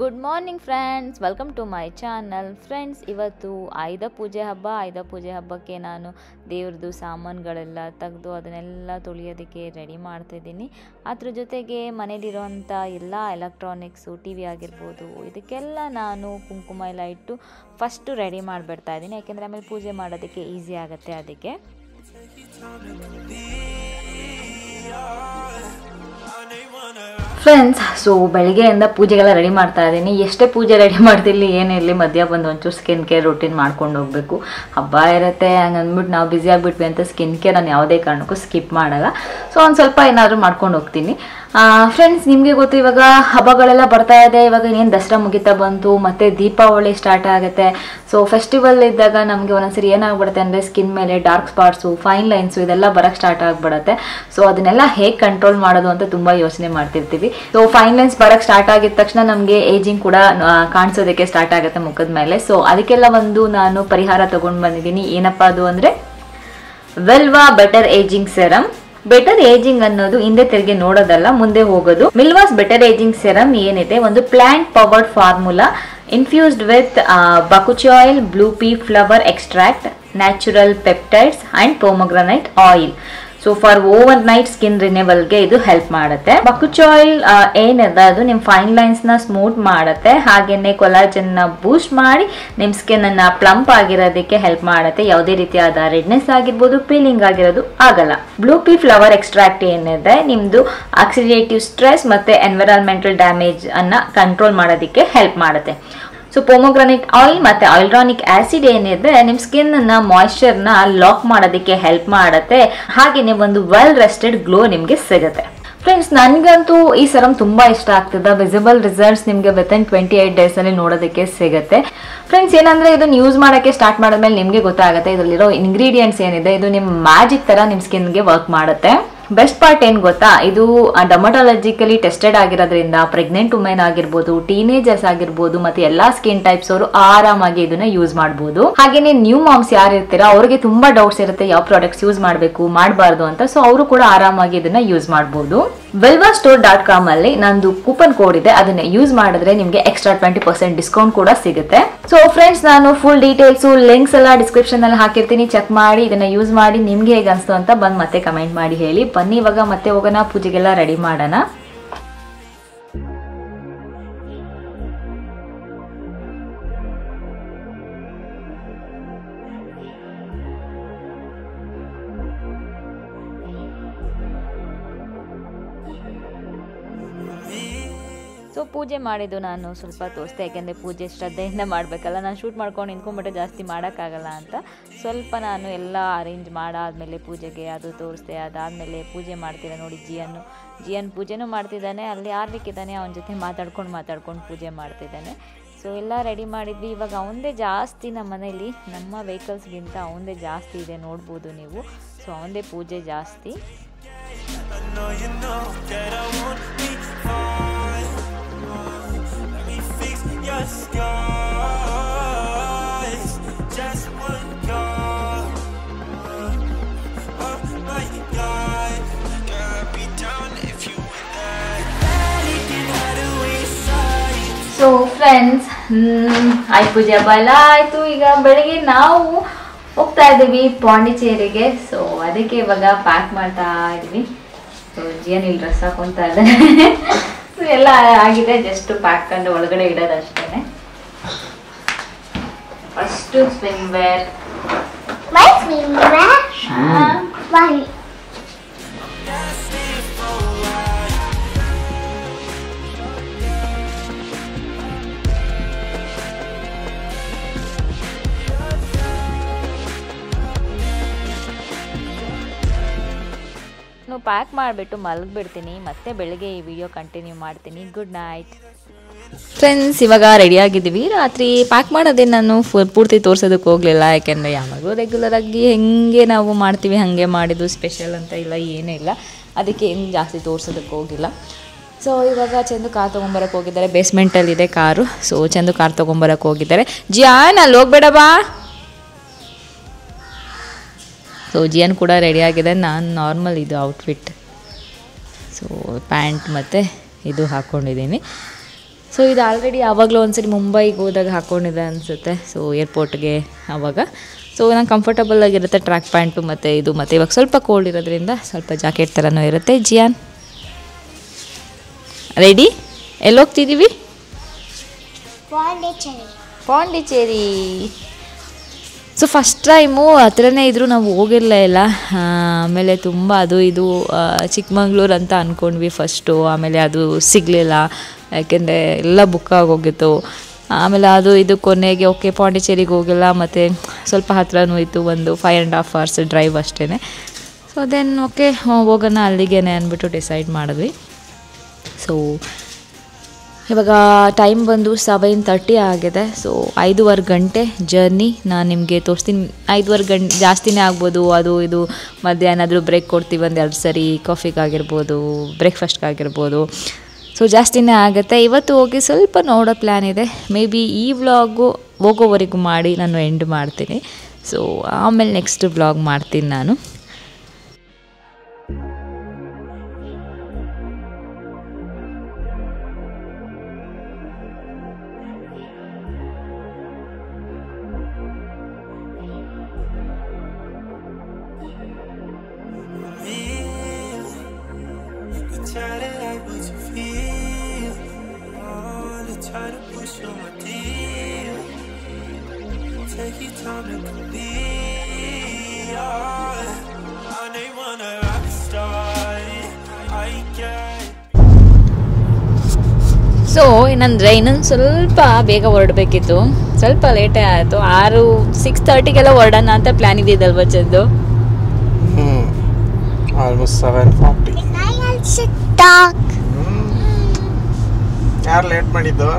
Good morning friends, welcome to my channel. Friends, ಇವತ್ತು ಆಯುಧ ಪೂಜೆ ಹಬ್ಬಕ್ಕೆ ನಾನು ದೇವ್ರದ್ದು ಸಾಮಾನುಗಳೆಲ್ಲ ತೆಗೆದು ಅದನ್ನೆಲ್ಲ ತೊಳೆಯೋದಕ್ಕೆ ರೆಡಿ ಮಾಡ್ತಾಯಿದ್ದೀನಿ. ಅದ್ರ ಜೊತೆಗೆ ಮನೇಲಿರೋವಂಥ ಎಲ್ಲ ಎಲೆಕ್ಟ್ರಾನಿಕ್ಸು, ಟಿ ವಿ ಆಗಿರ್ಬೋದು, ಇದಕ್ಕೆಲ್ಲ ನಾನು ಕುಂಕುಮ ಎಲ್ಲ ಇಟ್ಟು ಫಸ್ಟು ರೆಡಿ ಮಾಡಿಬಿಡ್ತಾ ಇದ್ದೀನಿ. ಯಾಕೆಂದರೆ ಆಮೇಲೆ ಪೂಜೆ ಮಾಡೋದಕ್ಕೆ ಈಸಿ ಆಗುತ್ತೆ. ಅದಕ್ಕೆ ಫ್ರೆಂಡ್ಸ್, ಸೊ ಬೆಳಗ್ಗೆಯಿಂದ ಪೂಜೆಗೆಲ್ಲ ರೆಡಿ ಮಾಡ್ತಾ ಇದ್ದೀನಿ. ಎಷ್ಟೇ ಪೂಜೆ ರೆಡಿ ಮಾಡ್ತಿರಲಿ ಏನಿರಲಿ, ಮಧ್ಯ ಬಂದು ಒಂಚೂರು ಸ್ಕಿನ್ ಕೇರ್ ರೂಟೀನ್ ಮಾಡ್ಕೊಂಡು ಹೋಗಬೇಕು. ಹಬ್ಬ ಇರುತ್ತೆ ಹಂಗೆ ಅಂದ್ಬಿಟ್ಟು ನಾವು ಬ್ಯುಸಿ ಆಗಿಬಿಟ್ವಿ ಅಂತ ಸ್ಕಿನ್ ಕೇರ್ ನಾನು ಯಾವುದೇ ಕಾರಣಕ್ಕೂ ಸ್ಕಿಪ್ ಮಾಡಲ್ಲ. ಸೊ ಒಂದು ಸ್ವಲ್ಪ ಏನಾದರೂ ಮಾಡ್ಕೊಂಡು ಹೋಗ್ತೀನಿ. ಫ್ರೆಂಡ್ಸ್, ನಿಮಗೆ ಗೊತ್ತು, ಇವಾಗ ಹಬ್ಬಗಳೆಲ್ಲ ಬರ್ತಾ ಇದೆ. ಇವಾಗ ಇನ್ನೇನು ದಸರಾ ಮುಗಿತಾ ಬಂತು, ಮತ್ತು ದೀಪಾವಳಿ ಸ್ಟಾರ್ಟ್ ಆಗುತ್ತೆ. ಸೊ ಫೆಸ್ಟಿವಲ್ ಇದ್ದಾಗ ನಮಗೆ ಒಂದೊಂದ್ಸರಿ ಏನಾಗ್ಬಿಡುತ್ತೆ ಅಂದರೆ ಸ್ಕಿನ್ ಮೇಲೆ ಡಾರ್ಕ್ ಸ್ಪಾಟ್ಸು, ಫೈನ್ ಲೈನ್ಸು ಇದೆಲ್ಲ ಬರೋಕ್ಕೆ ಸ್ಟಾರ್ಟ್ ಆಗಿಬಿಡುತ್ತೆ. ಸೊ ಅದನ್ನೆಲ್ಲ ಹೇಗೆ ಕಂಟ್ರೋಲ್ ಮಾಡೋದು ಅಂತ ತುಂಬ ಯೋಚನೆ ಮಾಡ್ತಿರ್ತೀವಿ. ಸೊ ಫೈನ್ ಲೈನ್ಸ್ ಬರೋಕ್ಕೆ ಸ್ಟಾರ್ಟ್ ಆಗಿದ ತಕ್ಷಣ ನಮಗೆ ಏಜಿಂಗ್ ಕೂಡ ಕಾಣಿಸೋದಕ್ಕೆ ಸ್ಟಾರ್ಟ್ ಆಗುತ್ತೆ ಮುಖದ ಮೇಲೆ. ಸೊ ಅದಕ್ಕೆಲ್ಲ ಒಂದು ನಾನು ಪರಿಹಾರ ತೊಗೊಂಡು ಬಂದಿದ್ದೀನಿ. ಏನಪ್ಪ ಅದು ಅಂದರೆ ವೆಲ್ವಾ better ageing serum. Better ageing ಅನ್ನೋದು ಹಿಂದೆ ತಿರುಗಿ ನೋಡೋದಲ್ಲ, ಮುಂದೆ ಹೋಗೋದು. ಮಿಲ್ವಾಸ್ ಬೆಟರ್ ಏಜಿಂಗ್ ಸೆರಮ್ ಏನಿದೆ, ಒಂದು plant powered formula infused with bakuchiol, blue pea flower extract, natural peptides and pomegranate oil. So for overnight skin ರಿನ್ಯೂವಲ್ಗೆ ಇದು ಹೆಲ್ಪ್ ಮಾಡುತ್ತೆ. ಬಕುಚಾಯಿಲ್ ಏನಿದೆ ಅದು ನಿಮ್ಮ ಫೈನ್ ಲೈನ್ಸ್ ನ ಸ್ಮೂತ್ ಮಾಡುತ್ತೆ, ಹಾಗೇನೆ ಕೊಲಾಜನ್ ನ ಬೂಸ್ಟ್ ಮಾಡಿ ನಿಮ್ಮ ಸ್ಕಿನ್ ಅನ್ನ ಪ್ಲಂಪ್ ಆಗಿರೋದಕ್ಕೆ ಹೆಲ್ಪ್ ಮಾಡುತ್ತೆ. ಯಾವುದೇ ರೀತಿಯಾದ ರೆಡ್ನೆಸ್ ಆಗಿರ್ಬೋದು, ಪೀಲಿಂಗ್ ಆಗಿರೋದು ಆಗಲ್ಲ. ಬ್ಲೂ ಪೀ ಫ್ಲವರ್ ಎಕ್ಸ್ಟ್ರಾಕ್ಟ್ ಏನಿದೆ, ನಿಮ್ದು ಆಕ್ಸಿಡೇಟಿವ್ ಸ್ಟ್ರೆಸ್ ಮತ್ತೆ ಎನ್ವಿರಾನ್ಮೆಂಟಲ್ ಡ್ಯಾಮೇಜ್ ಅನ್ನ ಕಂಟ್ರೋಲ್ ಮಾಡೋದಕ್ಕೆ ಹೆಲ್ಪ್ ಮಾಡುತ್ತೆ. ಸೊ ಪೊಮೊಗ್ರನೈಟ್ ಆಯಿಲ್ ಮತ್ತು ಹೈಲ್ರಾನಿಕ್ ಆಸಿಡ್ ಏನಿದೆ, ನಿಮ್ಮ ಸ್ಕಿನ್ ಅನ್ನ ಮಾಯಿಶ್ಚರ್ನ ಲಾಕ್ ಮಾಡೋದಕ್ಕೆ ಹೆಲ್ಪ್ ಮಾಡುತ್ತೆ. ಹಾಗೆಯೇ ಒಂದು ವೆಲ್ ರೆಸ್ಟೆಡ್ ಗ್ಲೋ ನಿಮಗೆ ಸಿಗುತ್ತೆ. ಫ್ರೆಂಡ್ಸ್, ನನಗಂತೂ ಈ ಸರಮ್ ತುಂಬಾ ಇಷ್ಟ ಆಗ್ತದೆ. ವಿಸಿಬಲ್ ರಿಸಲ್ಟ್ಸ್ ನಿಮಗೆ ವಿತಿನ್ 28 days ಅಲ್ಲಿ ನೋಡೋದಕ್ಕೆ ಸಿಗುತ್ತೆ. ಫ್ರೆಂಡ್ಸ್, ಏನಂದ್ರೆ ಇದನ್ನ ಯೂಸ್ ಮಾಡೋಕ್ಕೆ ಸ್ಟಾರ್ಟ್ ಮಾಡಿದ್ಮೇಲೆ ನಿಮಗೆ ಗೊತ್ತಾಗುತ್ತೆ ಇದರಲ್ಲಿರೋ ಇಂಗ್ರೀಡಿಯೆಂಟ್ಸ್ ಏನಿದೆ, ಇದು ನಿಮ್ಮ ಮ್ಯಾಜಿಕ್ ತರ ನಿಮ್ಮ ಸ್ಕಿನ್ಗೆ ವರ್ಕ್ ಮಾಡುತ್ತೆ. ಬೆಸ್ಟ್ ಪಾರ್ಟ್ ಏನ್ ಗೊತ್ತಾ, ಇದು ಡರ್ಮಟಾಲಜಿಕಲಿ ಟೆಸ್ಟೆಡ್ ಆಗಿರೋದ್ರಿಂದ ಪ್ರೆಗ್ನೆಂಟ್ ವುಮೆನ್ ಆಗಿರ್ಬೋದು, ಟೀನೇಜರ್ಸ್ ಆಗಿರ್ಬೋದು, ಮತ್ತೆ ಎಲ್ಲಾ ಸ್ಕಿನ್ ಟೈಪ್ಸ್ ಅವರು ಆರಾಮಾಗಿ ಇದನ್ನ ಯೂಸ್ ಮಾಡಬಹುದು. ಹಾಗೇನೆ ನ್ಯೂ ಮಾಮ್ಸ್ ಯಾರು ಇರ್ತೀರಾ ಅವ್ರಿಗೆ ತುಂಬಾ ಡೌಟ್ಸ್ ಇರುತ್ತೆ ಯಾವ ಪ್ರಾಡಕ್ಟ್ಸ್ ಯೂಸ್ ಮಾಡಬೇಕು ಮಾಡಬಾರ್ದು ಅಂತ. ಸೊ ಅವರು ಕೂಡ ಆರಾಮಾಗಿ ಇದನ್ನ ಯೂಸ್ ಮಾಡಬಹುದು. velvastore.com ಅಲ್ಲಿ ನಂದು ಕೂಪನ್ ಕೋಡ್ ಇದೆ, ಅದನ್ನ ಯೂಸ್ ಮಾಡಿದ್ರೆ ನಿಮಗೆ ಎಕ್ಸ್ಟ್ರಾ 20% ಡಿಸ್ಕೌಂಟ್ ಕೂಡ ಸಿಗುತ್ತೆ. ಸೊ ಫ್ರೆಂಡ್ಸ್, ನಾನು ಫುಲ್ ಡೀಟೇಲ್ಸ್ ಲಿಂಕ್ಸ್ ಎಲ್ಲ ಡಿಸ್ಕ್ರಿಪ್ಷನ್ ಅಲ್ಲಿ ಹಾಕಿರ್ತೀನಿ. ಚೆಕ್ ಮಾಡಿ ಇದನ್ನ ಯೂಸ್ ಮಾಡಿ ನಿಮ್ಗೆ ಹೇಗೆ ಅನ್ಸ್ತು ಅಂತ ಬಂದು ಮತ್ತೆ ಕಮೆಂಟ್ ಮಾಡಿ ಹೇಳಿ. ಬನ್ನಿ ಇವಾಗ ಮತ್ತೆ ಹೋಗೋಣ, ಪೂಜೆಗೆಲ್ಲ ರೆಡಿ ಮಾಡೋಣ. ಸೊ ಪೂಜೆ ಮಾಡಿದ್ದು ನಾನು ಸ್ವಲ್ಪ ತೋರಿಸ್ದೆ, ಯಾಕೆಂದರೆ ಪೂಜೆ ಶ್ರದ್ಧೆಯಿಂದ ಮಾಡಬೇಕಲ್ಲ. ನಾನು ಶೂಟ್ ಮಾಡ್ಕೊಂಡು ನಿಂತ್ಕೊಂಡ್ಬಿಟ್ಟೆ ಜಾಸ್ತಿ ಮಾಡೋಕ್ಕಾಗಲ್ಲ ಅಂತ ಸ್ವಲ್ಪ ನಾನು ಎಲ್ಲ ಅರೇಂಜ್ ಮಾಡಾದಮೇಲೆ ಪೂಜೆಗೆ ಅದು ತೋರಿಸ್ದೆ. ಅದಾದಮೇಲೆ ಪೂಜೆ ಮಾಡ್ತಿದ್ದೆ ನೋಡಿ, ಜಿಯನ್ ಪೂಜೆನೂ ಮಾಡ್ತಿದ್ದಾನೆ, ಅಲ್ಲಿ ಆರ್ಲಿಕ್ಕಿದ್ದಾನೆ, ಅವನ ಜೊತೆ ಮಾತಾಡ್ಕೊಂಡು ಪೂಜೆ ಮಾಡ್ತಿದ್ದಾನೆ. ಸೊ ಎಲ್ಲ ರೆಡಿ ಮಾಡಿದ್ವಿ. ಇವಾಗ ಅವನದೇ ಜಾಸ್ತಿ ನಮ್ಮ ಮನೇಲಿ, ನಮ್ಮ ವೆಹಿಕಲ್ಸ್ಗಿಂತ ಅವನದೇ ಜಾಸ್ತಿ ಇದೆ, ನೋಡ್ಬೋದು ನೀವು. ಸೊ ಅವನದೇ ಪೂಜೆ ಜಾಸ್ತಿ. ಸೊ ಫ್ರೆಂಡ್ಸ್, ಆಯ್ತು, ಪೂಜೆ ಹಬ್ಬ ಎಲ್ಲ ಆಯಿತು. ಈಗ ಬೆಳಿಗ್ಗೆ ನಾವು ಹೋಗ್ತಾ ಇದ್ದೀವಿ ಪಾಂಡಿಚೇರಿಗೆ. ಸೊ ಅದಕ್ಕೆ ಇವಾಗ ಪ್ಯಾಕ್ ಮಾಡ್ತಾ ಇದ್ವಿ. ಸೊ ಜಿಯನ್ ಇಲ್ಲಿ ಡ್ರೆಸ್ ಹಾಕೊತಾ ಇದ್ದಾನೆ. ಸೊ ಎಲ್ಲ ಆಗಿದೆ, ಜಸ್ಟ್ ಪ್ಯಾಕ್ ಕಂಡು ಒಳಗಡೆ ಇಡೋದಷ್ಟೇ. First swimwear. ಪ್ಯಾಕ್ ಮಾಡಿಬಿಟ್ಟು ಮಲಗಿಬಿಡ್ತೀನಿ, ಮತ್ತೆ ಬೆಳಗ್ಗೆ ಈ ವಿಡಿಯೋ ಕಂಟಿನ್ಯೂ ಮಾಡ್ತೀನಿ. Good night friends. ಇವಾಗ ರೆಡಿಯಾಗಿದ್ದೀವಿ. ರಾತ್ರಿ ಪ್ಯಾಕ್ ಮಾಡೋದೇ ನಾನು ಪೂರ್ತಿ ತೋರಿಸೋದಕ್ಕೆ ಹೋಗಲಿಲ್ಲ, ಯಾಕೆಂದರೆ ಯಾವಾಗಲೂ ರೆಗ್ಯುಲರಾಗಿ ಹೆಂಗೆ ನಾವು ಮಾಡ್ತೀವಿ ಹಾಗೆ ಮಾಡಿದ್ದು, ಸ್ಪೆಷಲ್ ಅಂತ ಇಲ್ಲ, ಏನೂ ಇಲ್ಲ. ಅದಕ್ಕೆ ಏನು ಜಾಸ್ತಿ ತೋರಿಸೋದಕ್ಕೆ ಹೋಗಿಲ್ಲ. ಸೊ ಇವಾಗ ಚಂದು ಕಾರ್ ತೊಗೊಂಬರಕ್ಕೆ ಹೋಗಿದ್ದಾರೆ. ಬೇಸ್ಮೆಂಟಲ್ಲಿದೆ ಕಾರು. ಸೊ ಚಂದು ಕಾರ್ ತೊಗೊಂಬರಕ್ಕೆ ಹೋಗಿದ್ದಾರೆ. ಜಿಯಾನ್ ಅಲ್ಲಿ ಹೋಗ್ಬೇಡ ಬಾ. ಸೊ ಜಿಯನ್ ಕೂಡ ರೆಡಿಯಾಗಿದೆ. ನಾನು ನಾರ್ಮಲ್ ಇದು ಔಟ್ಫಿಟ್, ಸೊ ಪ್ಯಾಂಟ್ ಮತ್ತು ಇದು ಹಾಕ್ಕೊಂಡಿದ್ದೀನಿ. ಸೊ ಇದು ಆಲ್ರೆಡಿ ಆವಾಗಲೂ ಒಂದ್ಸರಿ ಮುಂಬೈಗೆ ಹೋದಾಗ ಹಾಕ್ಕೊಂಡಿದ್ದೆ ಅನಿಸುತ್ತೆ. ಸೊ ಏರ್ಪೋರ್ಟ್ಗೆ ಆವಾಗ. ಸೊ ನಂಗೆ ಕಂಫರ್ಟಬಲ್ ಆಗಿರುತ್ತೆ ಟ್ರ್ಯಾಕ್ ಪ್ಯಾಂಟು ಮತ್ತು ಇದು, ಮತ್ತು ಇವಾಗ ಸ್ವಲ್ಪ ಕೋಲ್ಡ್ ಇರೋದ್ರಿಂದ ಸ್ವಲ್ಪ ಜಾಕೆಟ್ ಥರನೂ ಇರುತ್ತೆ. ಜಿಯಾನ್ ರೆಡಿ? ಎಲ್ಲಿ ಹೋಗ್ತಿದ್ದೀವಿ? ಪಾಂಡಿಚೇರಿ. ಸೊ ಫಸ್ಟ್ ಟೈಮು ಹತ್ರನೇ ಇದ್ದರೂ ನಾವು ಹೋಗಿರಲೇ ಇಲ್ಲ. ಆಮೇಲೆ ತುಂಬ ಅದು ಇದು ಚಿಕ್ಕಮಂಗ್ಳೂರು ಅಂತ ಅಂದ್ಕೊಂಡ್ವಿ ಫಸ್ಟು, ಆಮೇಲೆ ಅದು ಸಿಗಲಿಲ್ಲ ಯಾಕೆಂದರೆ ಎಲ್ಲ ಬುಕ್ ಆಗೋಗಿತ್ತು. ಆಮೇಲೆ ಅದು ಇದು ಕೊನೆಗೆ ಓಕೆ ಪಾಂಡಿಚೇರಿಗೆ ಹೋಗಿಲ್ಲ, ಮತ್ತು ಸ್ವಲ್ಪ ಹತ್ರನೂ ಇತ್ತು, ಒಂದು 5.5 hours ಡ್ರೈವ್ ಅಷ್ಟೇ. ಸೊ ದೆನ್ ಓಕೆ ಹೋಗೋಣ ಅಲ್ಲಿಗೇನೆ ಅಂದ್ಬಿಟ್ಟು ಡಿಸೈಡ್ ಮಾಡಿದ್ವಿ. ಸೊ ಇವಾಗ ಟೈಮ್ ಬಂದು 7:30 ಆಗಿದೆ. ಸೊ 5.5 ಗಂಟೆ ಜರ್ನಿ ನಾನು ನಿಮಗೆ ತೋರಿಸ್ತೀನಿ. 5.5 ಗಂಟೆ ಜಾಸ್ತಿನೇ ಆಗ್ಬೋದು. ಅದು ಇದು ಮಧ್ಯಾಹ್ನ ಏನಾದರೂ ಬ್ರೇಕ್ ಕೊಡ್ತೀವಿ, ಒಂದು 2 ಸರಿ ಕಾಫಿಗಾಗಿರ್ಬೋದು, ಬ್ರೇಕ್ಫಾಸ್ಟ್ಗಾಗಿರ್ಬೋದು. ಸೊ ಜಾಸ್ತಿನೇ ಆಗುತ್ತೆ. ಇವತ್ತು ಹೋಗಿ ಸ್ವಲ್ಪ ನೋಡೋ ಪ್ಲ್ಯಾನ್ ಇದೆ. ಮೇ ಬಿ ಈ ವ್ಲಾಗು ಹೋಗೋವರೆಗೂ ಮಾಡಿ ನಾನು ಎಂಡ್ ಮಾಡ್ತೀನಿ. ಸೊ ಆಮೇಲೆ ನೆಕ್ಸ್ಟ್ ವ್ಲಾಗ್ ಮಾಡ್ತೀನಿ ನಾನು. ಸೊ ಇನ್ನೊಂದು ಸ್ವಲ್ಪ ಬೇಗ ಹೊರಡಬೇಕಿತ್ತು, ಸ್ವಲ್ಪ ಲೇಟೇ ಆಯಿತು. 6:30ಗೆಲ್ಲ ಹೊರಡೋಣ ಅಂತ ಪ್ಲ್ಯಾನ್ ಇದ್ದಿದ್ದಲ್ವ ಚಂದು? ಆಲ್ಮೋಸ್ಟ್ 7:40. ಯಾರು ಲೇಟ್ ಮಾಡಿದ್ದು?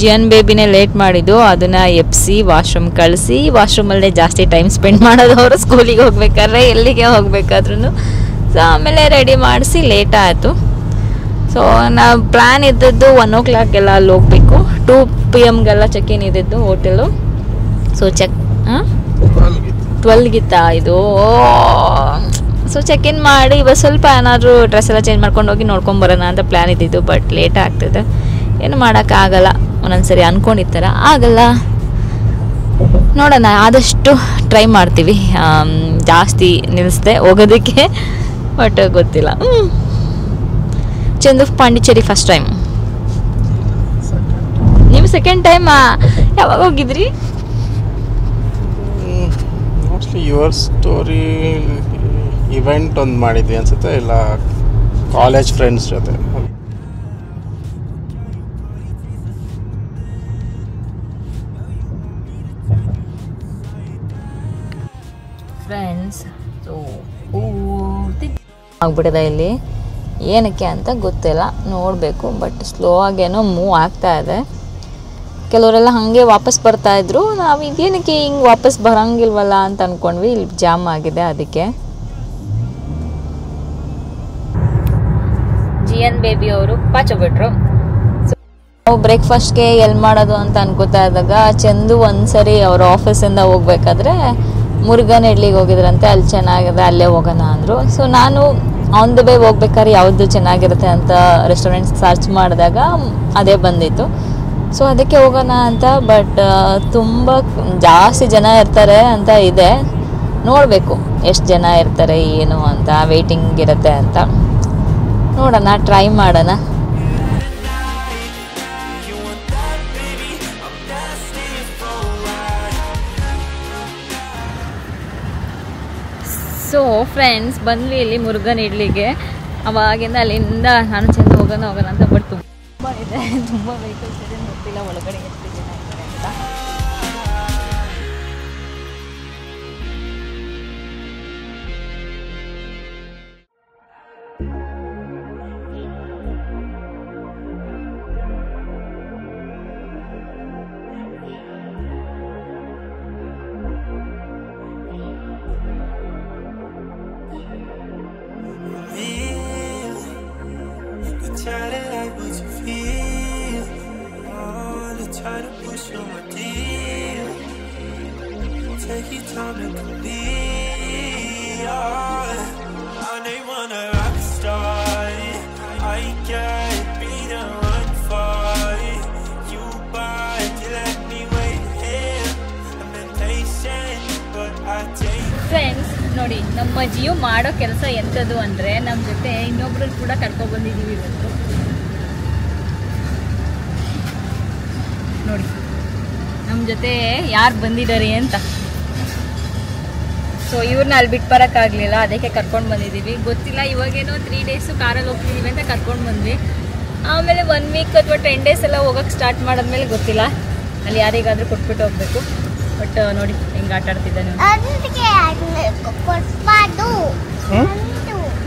ಜಿಯನ್ ಬೇಬಿನೇ ಲೇಟ್ ಮಾಡಿದ್ದು. ಅದನ್ನು ಎಪ್ಸಿ ವಾಶ್ರೂಮ್ ಕಳಿಸಿ, ವಾಶ್ರೂಮಲ್ಲೇ ಜಾಸ್ತಿ ಟೈಮ್ ಸ್ಪೆಂಡ್ ಮಾಡೋದು ಅವರು ಸ್ಕೂಲಿಗೆ ಹೋಗ್ಬೇಕಾದ್ರೆ, ಎಲ್ಲಿಗೆ ಹೋಗ್ಬೇಕಾದ್ರೂ. ಸೊ ಆಮೇಲೆ ರೆಡಿ ಮಾಡಿಸಿ ಲೇಟ್ ಆಯಿತು. ಸೊ ನಾವು ಪ್ಲ್ಯಾನ್ ಇದ್ದದ್ದು 1 o'clock ಎಲ್ಲ ಅಲ್ಲಿ ಹೋಗಬೇಕು. 2 PM ಚೆಕ್-ಇನ್ ಇದ್ದಿದ್ದು ಹೋಟೆಲು. ಸೊ 12 ಇದು. ಸೊ ಚೆಕ್-ಇನ್ ಮಾಡಿ ಇವಾಗ ಸ್ವಲ್ಪ ಏನಾದರೂ ಡ್ರೆಸ್ ಎಲ್ಲ ಚೇಂಜ್ ಮಾಡ್ಕೊಂಡು ಹೋಗಿ ನೋಡ್ಕೊಂಬರೋಣ ಅಂತ ಪ್ಲ್ಯಾನ್ ಇದ್ದಿದ್ದು. ಬಟ್ ಲೇಟ್ ಆಗ್ತಿದೆ, ಏನು ಮಾಡೋಕ್ಕಾಗಲ್ಲ. ಒಂದೊಂದ್ಸರಿ ಅಂದ್ಕೊಂಡಿರ್ತಾರ ಆಗಲ್ಲ. ನೋಡೋಣ, ಆದಷ್ಟು ಟ್ರೈ ಮಾಡ್ತೀವಿ ಜಾಸ್ತಿ ನಿಲ್ಲಿಸ್ದೆ ಹೋಗೋದಕ್ಕೆ. ಬಟ್ ಗೊತ್ತಿಲ್ಲ. ಚಂದು ಪಾಂಡಿಚೇರಿ ಫಸ್ಟ್ ಟೈಮ್, ನೀವು ಸೆಕೆಂಡ್ ಟೈಮ್. ಯಾವಾಗ ಹೋಗಿದ್ರಿ? ಮೋಸ್ಟ್ಲಿ ಯುವರ್ ಸ್ಟೋರಿ ಇವೆಂಟ್ ಒಂದು ಮಾಡಿದ್ವಿ ಅನ್ಸುತ್ತೆ, ಇಲ್ಲ ಕಾಲೇಜ್ ಫ್ರೆಂಡ್ಸ್ ಜೊತೆ. ಫ್ರೆಂಡ್ಸ್, ಸೊ ಆಗ್ಬಿಟ್ಟಿದೆ ಇಲ್ಲಿ. ಏನಕ್ಕೆ ಅಂತ ಗೊತ್ತಿಲ್ಲ, ನೋಡಬೇಕು. ಬಟ್ ಸ್ಲೋ ಆಗೇನೋ ಮೂವ್ ಆಗ್ತಾ ಇದೆ. ಕೆಲವರೆಲ್ಲ ಹಾಗೆ ವಾಪಸ್ ಬರ್ತಾಯಿದ್ರು. ನಾವು ಇದೇನಕ್ಕೆ ಹಿಂಗೆ ವಾಪಸ್ ಬರೋಂಗಿಲ್ವಲ್ಲ ಅಂತ ಅಂದ್ಕೊಂಡ್ವಿ. ಇಲ್ಲಿ ಜಾಮ್ ಆಗಿದೆ ಅದಕ್ಕೆ. ಜಿಯನ್ ಬೇಬಿ ಅವರು ಪಾಚೋಬಿಟ್ರು. ನಾವು ಬ್ರೇಕ್ಫಾಸ್ಟ್ಗೆ ಎಲ್ಲಿ ಮಾಡೋದು ಅಂತ ಅನ್ಕೋತಾ ಇದ್ದಾಗ ಚಂದು ಒಂದ್ಸರಿ ಅವ್ರ ಆಫೀಸಿಂದ ಹೋಗ್ಬೇಕಾದ್ರೆ ಮುರುಗನ್ ಇಡ್ಲಿಗೆ ಹೋಗಿದ್ರಂತೆ. ಅಲ್ಲಿ ಚೆನ್ನಾಗಿದೆ, ಅಲ್ಲೇ ಹೋಗೋಣ ಅಂದರು. ಸೊ ನಾನು ಆನ್ ದ ವೇ ಹೋಗ್ಬೇಕಾದ್ರೆ ಯಾವುದು ಚೆನ್ನಾಗಿರುತ್ತೆ ಅಂತ ರೆಸ್ಟೋರೆಂಟ್ಸ್ ಸರ್ಚ್ ಮಾಡಿದಾಗ ಅದೇ ಬಂದಿತ್ತು. ಸೊ ಅದಕ್ಕೆ ಹೋಗೋಣ ಅಂತ. ಬಟ್ ತುಂಬ ಜಾಸ್ತಿ ಜನ ಇರ್ತಾರೆ ಅಂತ ಇದೆ. ನೋಡಬೇಕು ಎಷ್ಟು ಜನ ಇರ್ತಾರೆ ಏನು ಅಂತ, ವೆಯ್ಟಿಂಗ್ ಇರುತ್ತೆ ಅಂತ. ನೋಡೋಣ, ಟ್ರೈ ಮಾಡೋಣ. ಸೊ ಫ್ರೆಂಡ್ಸ್, ಬಂದ್ವಿ ಇಲ್ಲಿ ಮುರುಗನ್ ಇಡ್ಲಿಗೆ. ಅವಾಗಿಂದ ಅಲ್ಲಿಂದ ನಾನು ಚಂದ ಹೋಗೋಣ ಅಂತ. ಬಟ್ ತುಂಬ ಇದೆ, ತುಂಬ ವೆಹಿಕಲ್ಸ್ ಇದೆ, ಗೊತ್ತಿಲ್ಲ ಒಳಗಡೆ ಎಷ್ಟು ಜನ ಇದ್ದಾರೆ ಅಂತ. Take your time to complete. I ain't wanna rock star. I get ನೋಡಿ ನಮ್ಮ ಜಿಯೋ ಮಾಡೋ ಕೆಲಸ ಎಂಥದ್ದು ಅಂದರೆ ನಮ್ಮ ಜೊತೆ ಇನ್ನೊಬ್ರು ಕೂಡ ಕರ್ಕೊಬಂದಿದ್ದೀವಿ ಇವತ್ತು. ನೋಡಿ ನಮ್ಮ ಜೊತೆ ಯಾರು ಬಂದಿದ್ದಾರೆ ಅಂತ. ಸೊ ಇವ್ರನ್ನ ಅಲ್ಲಿ ಬಿಟ್ಟು ಬರೋಕ್ಕಾಗಲಿಲ್ಲ, ಅದಕ್ಕೆ ಕರ್ಕೊಂಡು ಬಂದಿದ್ದೀವಿ. ಗೊತ್ತಿಲ್ಲ, ಇವಾಗೇನೋ 3 ಡೇಸು ಕಾರಲ್ಲಿ ಹೋಗ್ತಿದ್ದೀವಿ ಅಂತ ಕರ್ಕೊಂಡು ಬಂದ್ವಿ. ಆಮೇಲೆ 1 ವೀಕ್ ಅಥವಾ 10 ಡೇಸ್ ಎಲ್ಲ ಹೋಗೋಕ್ಕೆ ಸ್ಟಾರ್ಟ್ ಮಾಡಿದ್ಮೇಲೆ ಗೊತ್ತಿಲ್ಲ, ಅಲ್ಲಿ ಯಾರಿಗಾದರೂ ಕೊಟ್ಬಿಟ್ಟು ಹೋಗ್ಬೇಕು. ಬಟ್ ನೋಡಿ ಹೆಂಗೆ ಆಟ ಆಡ್ತಿದ್ದಾನೆ.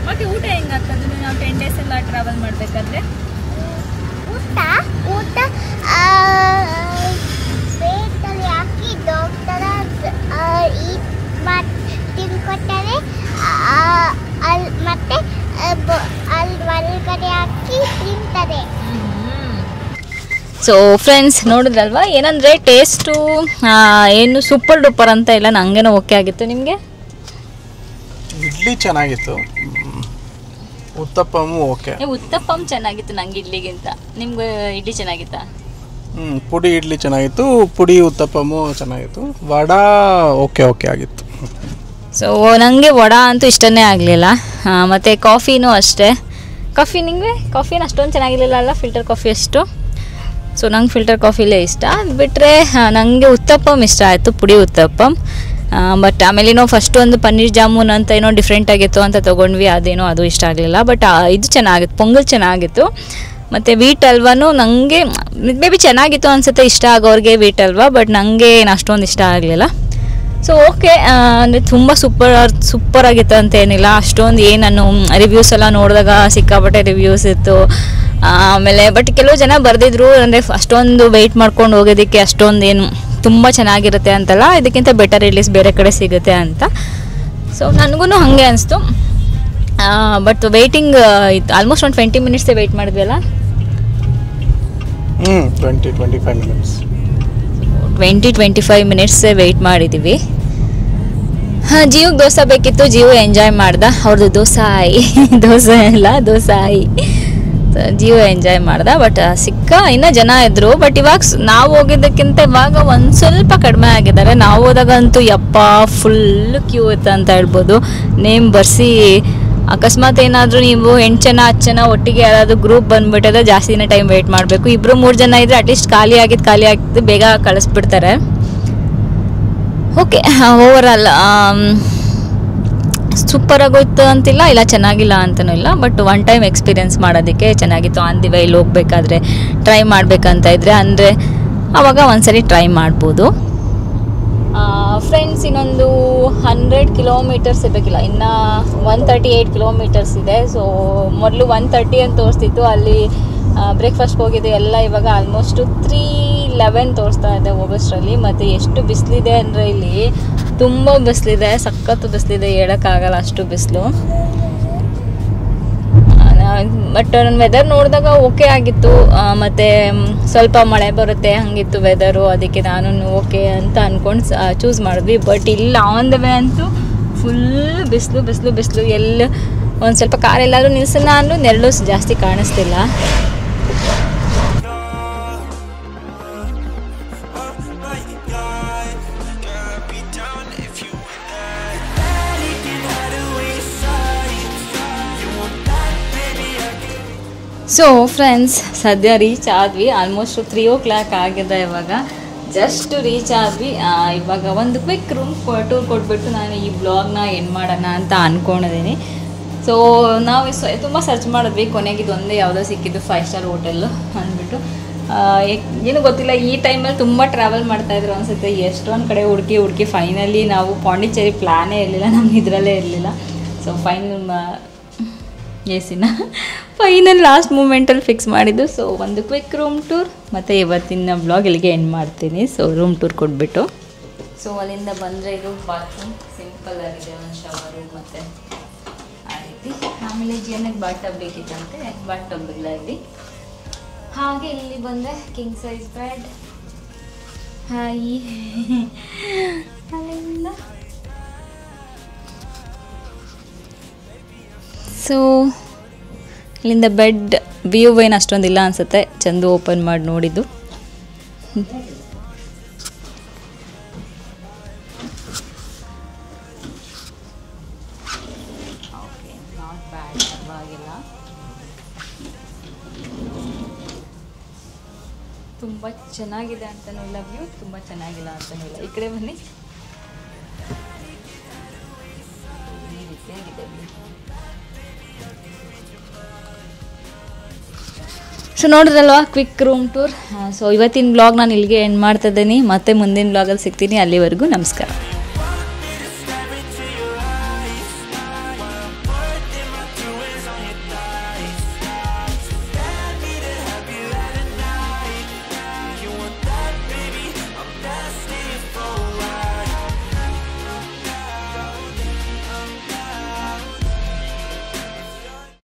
ಮತ್ತೆ ಊಟ ಹೆಂಗಾಗ್ತದೆ ನಾವು 10 ಡೇಸ್ ಎಲ್ಲ ಟ್ರಾವೆಲ್ ಮಾಡಬೇಕಾದ್ರೆ? ಊಟ ಹಾಕಿ ಡಾಕ್ಟರ್ ತಿನ್ಕೊತಾರೆ, ಮತ್ತೆ ಅಲ್ಲಿ ಒಳಗಡೆ ಹಾಕಿ ತಿಂತಾರೆ. ಸೊ ಫ್ರೆಂಡ್ಸ್ ನೋಡಿದ್ರಲ್ವಾ, ಏನಂದರೆ ಟೇಸ್ಟು ಏನು ಸೂಪರ್ ಡೂಪರ್ ಅಂತ ಇಲ್ಲ, ನನಗೇನೋ ಓಕೆ ಆಗಿತ್ತು. ನಿಮಗೆ? ಇಡ್ಲಿ ಚೆನ್ನಾಗಿತ್ತು, ಉತ್ತಪ್ಪಮು ಓಕೆ. ಉತ್ತಪ್ಪಮ್ ಚೆನ್ನಾಗಿತ್ತು ನಂಗೆ ಇಡ್ಲಿಗಿಂತ. ನಿಮ್ಗೆ ಇಡ್ಲಿ ಚೆನ್ನಾಗಿತ್ತಾ? ಪುಡಿ ಇಡ್ಲಿ ಚೆನ್ನಾಗಿತ್ತು, ಪುಡಿ ಉತ್ತಪ್ಪಮು ಚೆನ್ನಾಗಿತ್ತು. ವಡಾ ಓಕೆ ಆಗಿತ್ತು. ಸೊ ನನಗೆ ವಡಾ ಅಂತೂ ಇಷ್ಟನೇ ಆಗಲಿಲ್ಲ. ಮತ್ತು ಕಾಫಿನೂ ಅಷ್ಟೇ. ನಿಮಗೆ ಕಾಫಿನ ಅಷ್ಟೊಂದು ಚೆನ್ನಾಗಿರಲಿಲ್ಲ ಅಲ್ಲ, ಫಿಲ್ಟರ್ ಕಾಫಿ ಅಷ್ಟು. ಸೊ ನಂಗೆ ಫಿಲ್ಟರ್ ಕಾಫಿಲೇ ಇಷ್ಟ. ಅದು ಬಿಟ್ಟರೆ ನನಗೆ ಉತ್ತಪ್ಪಮ್ ಇಷ್ಟ ಆಯಿತು, ಪುಡಿ ಉತ್ತಪ್ಪಮ್. ಬಟ್ ಆಮೇಲೇನೋ ಫಸ್ಟು ಒಂದು ಪನ್ನೀರ್ ಜಾಮೂನ್ ಅಂತ ಏನೋ ಡಿಫ್ರೆಂಟ್ ಆಗಿತ್ತು ಅಂತ ತೊಗೊಂಡ್ವಿ, ಅದು ಇಷ್ಟ ಆಗಲಿಲ್ಲ. ಬಟ್ ಇದು ಚೆನ್ನಾಗಿತ್ತು, ಪೊಂಗಲ್ ಚೆನ್ನಾಗಿತ್ತು. ಮತ್ತು ವೀಟ್ ಹಲ್ವಾನು ನನಗೆ ಮೇ ಬಿ ಚೆನ್ನಾಗಿತ್ತು ಅನಿಸುತ್ತೆ ಇಷ್ಟ ಆಗೋರಿಗೆ ವೀಟ್ ಹಲ್ವಾ, ಬಟ್ ನನಗೆ ಏನು ಅಷ್ಟೊಂದು ಇಷ್ಟ ಆಗಲಿಲ್ಲ. ಸೊ ಓಕೆ, ಅಂದರೆ ತುಂಬ ಸೂಪರ್ ಆಗಿತ್ತು ಅಂತ ಏನಿಲ್ಲ. ಅಷ್ಟೊಂದು ನಾನು ರಿವ್ಯೂಸ್ ಎಲ್ಲ ನೋಡಿದಾಗ ಸಿಕ್ಕಾಪಟ್ಟೆ ರಿವ್ಯೂಸ್ ಇತ್ತು. ಆಮೇಲೆ ಬಟ್ ಕೆಲವು ಜನ ಬರೆದಿದ್ರು, ಅಂದರೆ ಅಷ್ಟೊಂದು ವೆಯ್ಟ್ ಮಾಡ್ಕೊಂಡು ಹೋಗೋದಕ್ಕೆ ಅಷ್ಟೊಂದು ಏನು ತುಂಬ ಚೆನ್ನಾಗಿರುತ್ತೆ ಅಂತಲ್ಲ, ಇದಕ್ಕಿಂತ ಬೆಟರ್ ಇಡ್ಲೀಸ್ ಬೇರೆ ಕಡೆ ಸಿಗುತ್ತೆ ಅಂತ. ಸೊ ನನಗೂ ಹಾಗೆ ಅನಿಸ್ತು. ಬಟ್ ವೆಯ್ಟಿಂಗ್ ಇತ್ತು, ಆಲ್ಮೋಸ್ಟ್ ಒಂದು 20 ಮಿನಿಟ್ಸೇ ವೆಯ್ಟ್ ಮಾಡಿದ್ವಿ ಅಲ್ಲ. 20-25 ಮಿನಿಟ್ಸೇ ವೆಯ್ಟ್ ಮಾಡಿದ್ದೀವಿ. ಜಿಯೋಗೆ ದೋಸೆ ಬೇಕಿತ್ತು, ಜಿಯೋ ಎಂಜಾಯ್ ಮಾಡ್ದ. ಅವ್ರದ್ದು ದೋಸೆ ದೋಸಾಯಿ ಜಿಯೋ ಎಂಜಾಯ್ ಮಾಡ್ದ. ಬಟ್ ಇನ್ನೂ ಜನ ಇದ್ದರು. ಬಟ್ ಇವಾಗ ನಾವು ಹೋಗಿದ್ದಕ್ಕಿಂತ ಇವಾಗ ಒಂದು ಸ್ವಲ್ಪ ಕಡಿಮೆ ಆಗಿದ್ದಾರೆ. ನಾವು ಹೋದಾಗಂತೂ ಫುಲ್ ಕ್ಯೂ ಇತ್ತು ಅಂತ ಹೇಳ್ಬೋದು. ನೇಮ್ ಬರ್ಸಿ ಅಕಸ್ಮಾತ್ ಏನಾದರೂ ನೀವು 8 ಜನ 10 ಜನ ಒಟ್ಟಿಗೆ ಯಾರಾದರೂ ಗ್ರೂಪ್ ಬಂದುಬಿಟ್ಟಿದ್ರೆ ಜಾಸ್ತಿ ದಿನ ಟೈಮ್ ವೆಯ್ಟ್ ಮಾಡಬೇಕು. 2-3 ಜನ ಇದ್ದರೆ ಅಟ್ಲೀಸ್ಟ್ ಖಾಲಿ ಆಗಿದ್ದು ಬೇಗ ಕಳಿಸ್ಬಿಡ್ತಾರೆ. ಓಕೆ, ಓವರಾಲ್ ಸೂಪರ್ ಆಗೋಯ್ತು ಅಂತಿಲ್ಲ, ಇಲ್ಲ ಚೆನ್ನಾಗಿಲ್ಲ ಅಂತನೂ ಇಲ್ಲ. ಬಟ್ ಒನ್ ಟೈಮ್ ಎಕ್ಸ್ಪೀರಿಯೆನ್ಸ್ ಮಾಡೋದಕ್ಕೆ ಚೆನ್ನಾಗಿತ್ತು. ಆನ್ ದಿ ವೇ ಇಲ್ಲಿ ಹೋಗ್ಬೇಕಾದ್ರೆ ಟ್ರೈ ಮಾಡಬೇಕಂತ ಇದ್ದರೆ ಅಂದರೆ ಆವಾಗ ಒಂದ್ಸರಿ ಟ್ರೈ ಮಾಡ್ಬೋದು. ಫ್ರೆಂಡ್ಸ್, ಇನ್ನೊಂದು 100 ಕಿಲೋಮೀಟರ್ಸ್ ಇರಬೇಕಿಲ್ಲ, ಇನ್ನು 138 ಕಿಲೋಮೀಟರ್ಸ್ ಇದೆ. ಸೊ ಮೊದಲು 130 ಅಂತ ತೋರಿಸ್ತಿತ್ತು, ಅಲ್ಲಿ ಬ್ರೇಕ್ಫಾಸ್ಟ್ಗೆ ಹೋಗಿದೆ ಎಲ್ಲ. ಇವಾಗ ಆಲ್ಮೋಸ್ಟು 3:11 ತೋರಿಸ್ತಾ ಇದೆ ಹೋಗೋಷ್ಟರಲ್ಲಿ. ಮತ್ತು ಎಷ್ಟು ಬಿಸಿಲಿದೆ ಅಂದರೆ ಇಲ್ಲಿ ತುಂಬ ಬಿಸಿಲಿದೆ, ಸಖತ್ತು ಬಿಸಿಲಿದೆ, ಹೇಳೋಕ್ಕಾಗಲ್ಲ ಅಷ್ಟು ಬಿಸಿಲು. ಬಟ್ ನನ್ನ ವೆದರ್ ನೋಡಿದಾಗ ಓಕೆ ಆಗಿತ್ತು. ಮತ್ತು ಸ್ವಲ್ಪ ಮಳೆ ಬರುತ್ತೆ ಹಾಗಿತ್ತು ವೆದರು, ಅದಕ್ಕೆ ನಾನು ಓಕೆ ಅಂತ ಅಂದ್ಕೊಂಡು ಚೂಸ್ ಮಾಡಿದ್ವಿ. ಬಟ್ ಇಲ್ಲಿ ಆನ್ ದ ವೇ ಅಂತೂ ಫುಲ್ ಬಿಸಿಲು. ಎಲ್ಲ ಒಂದು ಸ್ವಲ್ಪ ಕಾರ್ ಎಲ್ಲಾದರೂ ನಿಲ್ಸೋಣ ಅಂದರೂ ನೆರಳು ಜಾಸ್ತಿ ಕಾಣಿಸ್ತಿಲ್ಲ. ಸೊ ಫ್ರೆಂಡ್ಸ್, ಸದ್ಯ ರೀಚ್ ಆದ್ವಿ. ಆಲ್ಮೋಸ್ಟ್ 3 o'clock ಆಗಿದೆ ಇವಾಗ. ಜಸ್ಟ್ ರೀಚ್ ಆದ್ವಿ. ಇವಾಗ ಒಂದು ಕ್ವಿಕ್ ರೂಮ್ ಟೂರ್ ಕೊಟ್ಬಿಟ್ಟು ನಾನು ಈ ಬ್ಲಾಗ್ನ ಎಂಡ್ ಮಾಡೋಣ ಅಂತ ಅಂದ್ಕೊಂಡಿದ್ದೀನಿ. ಸೊ ನಾವು ತುಂಬ ಸರ್ಚ್ ಮಾಡಿದ್ವಿ, ಕೊನೆಗೆ ಇದೊಂದೇ ಯಾವುದೋ ಸಿಕ್ಕಿದ್ದು 5 ಸ್ಟಾರ್ ಹೋಟೆಲ್ಲು ಅಂದ್ಬಿಟ್ಟು. ಏನು ಗೊತ್ತಿಲ್ಲ, ಈ ಟೈಮಲ್ಲಿ ತುಂಬ ಟ್ರಾವೆಲ್ ಮಾಡ್ತಾಯಿದ್ರು ಅನಿಸುತ್ತೆ. ಎಷ್ಟೊಂದು ಕಡೆ ಹುಡುಕಿ ಫೈನಲಿ ನಾವು ಪಾಂಡಿಚೇರಿ ಪ್ಲ್ಯಾನೇ ಇರಲಿಲ್ಲ, ನಮ್ಗೆ ಇದರಲ್ಲೇ ಇರಲಿಲ್ಲ. ಸೊ ಫೈನಲ್ ಲಾಸ್ಟ್ ಮೂಮೆಂಟಲ್ಲಿ ಫಿಕ್ಸ್ ಮಾಡಿದ್ದು. ಸೊ ಒಂದು ಕ್ವಿಕ್ ರೂಮ್ ಟೂರ್ ಮತ್ತು ಇವತ್ತಿನ ಬ್ಲಾಗ್ ಇಲ್ಲಿಗೆ ಎಂಡ್ ಮಾಡ್ತೀನಿ. ಸೊ ರೂಮ್ ಟೂರ್ ಕೊಟ್ಬಿಟ್ಟು, ಸೊ ಅಲ್ಲಿಂದ ಬಂದರೆ ಇದು ಬಾತ್ರೂಮ್ ಸಿಂಪಲ್ ಆಗಿದೆ, ಒಂದು ಶವರು ಮತ್ತು ಆ ರೀತಿ. ಆಮೇಲೆ ಜಿಯನ್ಗೆ ಬಾತ್ ಟಬ್ ಬೇಕಿತ್ತಂತೆ, ಬಾತ್ ಟಬ್ ಇಲ್ಲ ಇಲ್ಲಿ. ಹಾಗೆ ಇಲ್ಲಿ ಬಂದರೆ ಕಿಂಗ್ ಸೈಜ್ ಬೆಡ್. ಅಲ್ಲಿಂದ ಸೊ ಇಲ್ಲಿಂದ ಬೆಡ್ ವ್ಯೂ ಏನು ಅಷ್ಟೊಂದಿಲ್ಲ ಅನಿಸುತ್ತೆ, ಚಂದು ಓಪನ್ ಮಾಡಿ ನೋಡಿದ್ದು. ಪರವಾಗಿಲ್ಲ. ತುಂಬ ಚೆನ್ನಾಗಿದೆ ಅಂತಲೂ ಇಲ್ಲ, ವ್ಯೂ ತುಂಬ ಚೆನ್ನಾಗಿಲ್ಲ ಅಂತಲೂ ಇಲ್ಲ. ಈ ಕಡೆ ಬನ್ನಿ. ಈ ರೀತಿಯಾಗಿದೆ ವ್ಯೂ. ಸೊ ನೋಡಿದ್ರಲ್ವಾ ಕ್ವಿಕ್ ರೂಮ್ ಟೂರ್. ಸೊ ಇವತ್ತಿನ ಬ್ಲಾಗ್ ನಾನು ಇಲ್ಲಿಗೆ ಎಂಡ್ ಮಾಡ್ತಾ ಇದ್ದೀನಿ. ಮತ್ತೆ ಮುಂದಿನ ಬ್ಲಾಗಲ್ಲಿ ಸಿಗ್ತೀನಿ. ಅಲ್ಲಿವರೆಗೂ ನಮಸ್ಕಾರ.